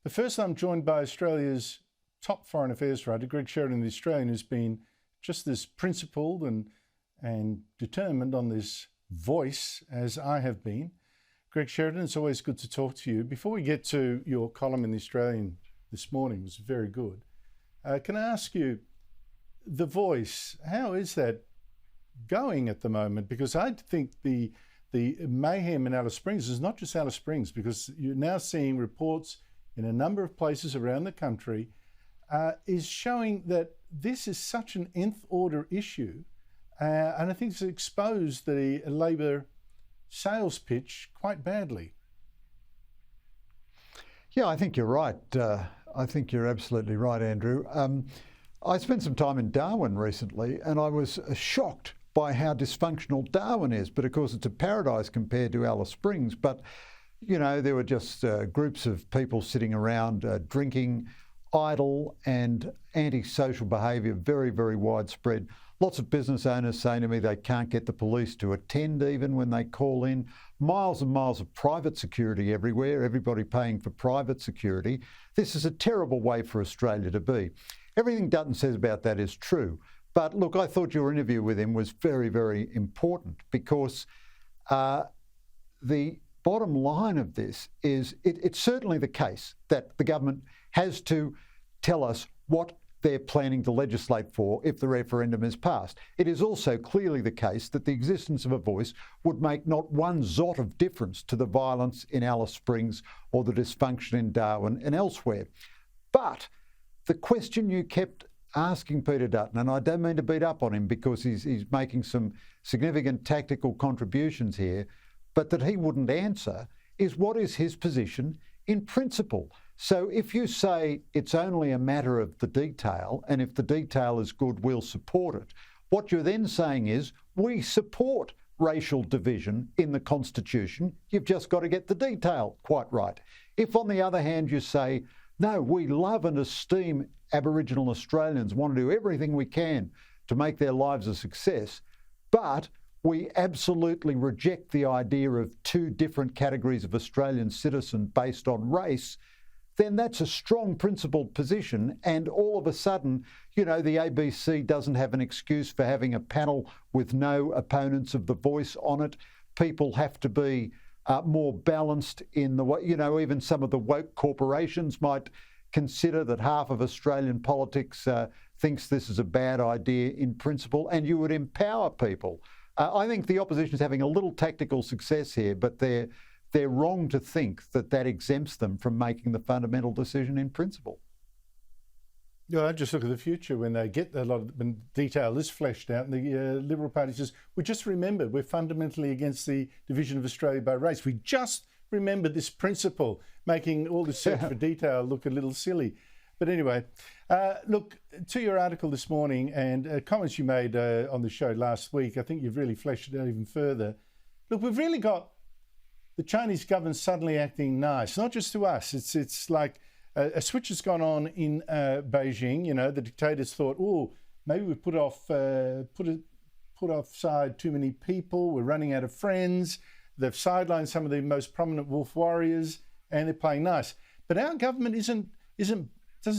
But first, I'm joined by Australia's top foreign affairs writer, Greg Sheridan, the Australian, who's been just as principled and determined on this voice as I have been. Greg Sheridan, it's always good to talk to you. Before we get to your column in the Australian this morning, it was very good. Can I ask you, the voice, how is that going at the moment? Because I think the mayhem in Alice Springs is not just Alice Springs, because you're now seeing reports in a number of places around the country is showing that this is such an nth order issue. And I think it's exposed the Labor sales pitch quite badly. Yeah, I think you're right. I think you're absolutely right, Andrew. I spent some time in Darwin recently and I was shocked by how dysfunctional Darwin is. But of course, it's a paradise compared to Alice Springs. But, you know, there were just groups of people sitting around drinking, idle and antisocial behaviour, very, very widespread. Lots of business owners saying to me they can't get the police to attend even when they call in. Miles and miles of private security everywhere, everybody paying for private security. This is a terrible way for Australia to be. Everything Dutton says about that is true. But look, I thought your interview with him was very, very important because the bottom line of this is it's certainly the case that the government has to tell us what they're planning to legislate for if the referendum is passed. It is also clearly the case that the existence of a voice would make not one jot of difference to the violence in Alice Springs or the dysfunction in Darwin and elsewhere. But the question you kept asking Peter Dutton, and I don't mean to beat up on him because he's making some significant tactical contributions here, but that he wouldn't answer, is what is his position in principle? So if you say it's only a matter of the detail, and if the detail is good, we'll support it, what you're then saying is we support racial division in the Constitution, you've just got to get the detail quite right. If on the other hand you say, no, we love and esteem Aboriginal Australians, want to do everything we can to make their lives a success, but we absolutely reject the idea of two different categories of Australian citizens based on race, then that's a strong principled position. And all of a sudden, you know, the ABC doesn't have an excuse for having a panel with no opponents of the voice on it. People have to be more balanced in the way, you know, even some of the woke corporations might consider that half of Australian politics thinks this is a bad idea in principle, and you would empower people. I think the opposition is having a little tactical success here, but they're wrong to think that that exempts them from making the fundamental decision in principle. Yeah, I just look at the future when they get a lot of when detail is fleshed out, and the Liberal Party says, we just remembered we're fundamentally against the division of Australia by race. We just remembered this principle, making all the search for detail look a little silly. But anyway, look, to your article this morning and comments you made on the show last week, I think you've really fleshed it out even further. Look, we've really got the Chinese government suddenly acting nice, not just to us. It's like a switch has gone on in Beijing. You know, the dictators thought, oh, maybe we put offside too many people. We're running out of friends. They've sidelined some of the most prominent wolf warriors, and they're playing nice. But our government doesn't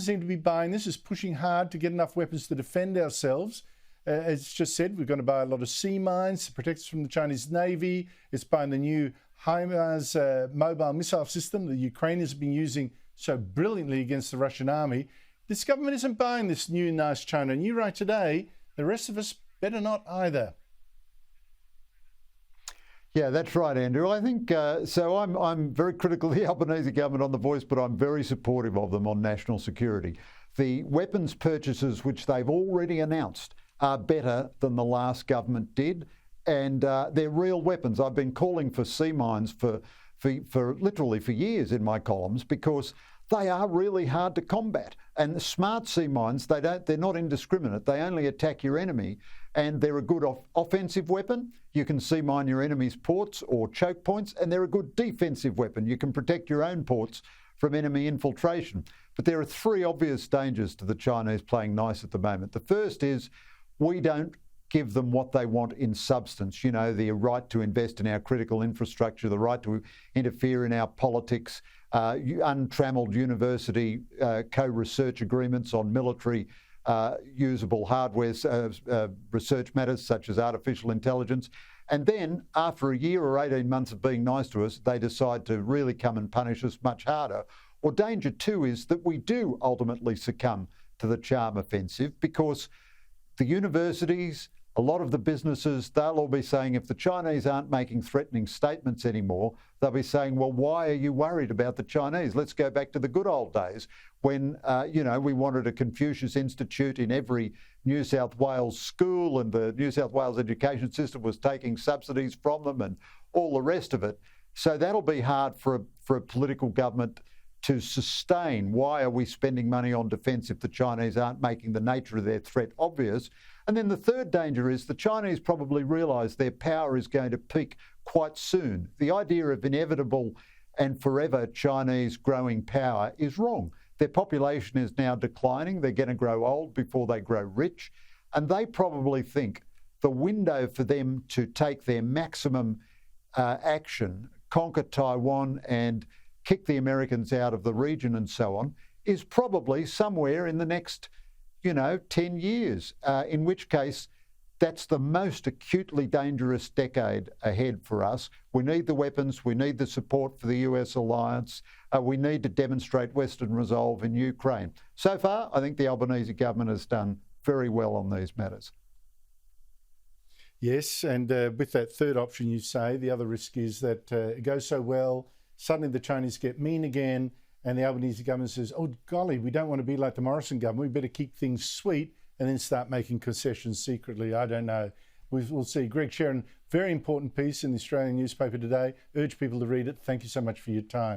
seem to be buying this. Is pushing hard to get enough weapons to defend ourselves. As just said, we're going to buy a lot of sea mines to protect us from the Chinese Navy. It's buying the new HIMARS mobile missile system that the Ukrainians have been using so brilliantly against the Russian army. This government isn't buying this new nice China. And you write today, the rest of us better not either. Yeah, that's right, Andrew. I think so. I'm very critical of the Albanese government on the voice, but I'm very supportive of them on national security. The weapons purchases, which they've already announced, are better than the last government did, and they're real weapons. I've been calling for sea mines for literally for years in my columns because they are really hard to combat. And the smart sea mines, they're not indiscriminate. They only attack your enemy, and they're a good offensive weapon. You can sea mine your enemy's ports or choke points, and they're a good defensive weapon. You can protect your own ports from enemy infiltration. But there are three obvious dangers to the Chinese playing nice at the moment. The first is we don't give them what they want in substance, you know, the right to invest in our critical infrastructure, the right to interfere in our politics, untrammeled university co-research agreements on military usable hardware research matters such as artificial intelligence. And then after a year or 18 months of being nice to us, they decide to really come and punish us much harder. Or danger two is that we do ultimately succumb to the charm offensive, because the universities, a lot of the businesses, they'll all be saying if the Chinese aren't making threatening statements anymore, they'll be saying, well, why are you worried about the Chinese? Let's go back to the good old days when, you know, we wanted a Confucius Institute in every New South Wales school, and the New South Wales education system was taking subsidies from them and all the rest of it. So that'll be hard for a political government to sustain. Why are we spending money on defence if the Chinese aren't making the nature of their threat obvious? And then the third danger is the Chinese probably realise their power is going to peak quite soon. The idea of inevitable and forever Chinese growing power is wrong. Their population is now declining. They're going to grow old before they grow rich. And they probably think the window for them to take their maximum action, conquer Taiwan and kick the Americans out of the region and so on, is probably somewhere in the next, 10 years, in which case that's the most acutely dangerous decade ahead for us. We need the weapons, we need the support for the US alliance, we need to demonstrate Western resolve in Ukraine. So far, I think the Albanese government has done very well on these matters. Yes, and with that third option you say, the other risk is that it goes so well, suddenly the Chinese get mean again, and the Albanese government says, oh golly, we don't want to be like the Morrison government, we better keep things sweet and then start making concessions secretly. I don't know. We'll see. Greg Sheridan, very important piece in the Australian newspaper today. Urge people to read it. Thank you so much for your time.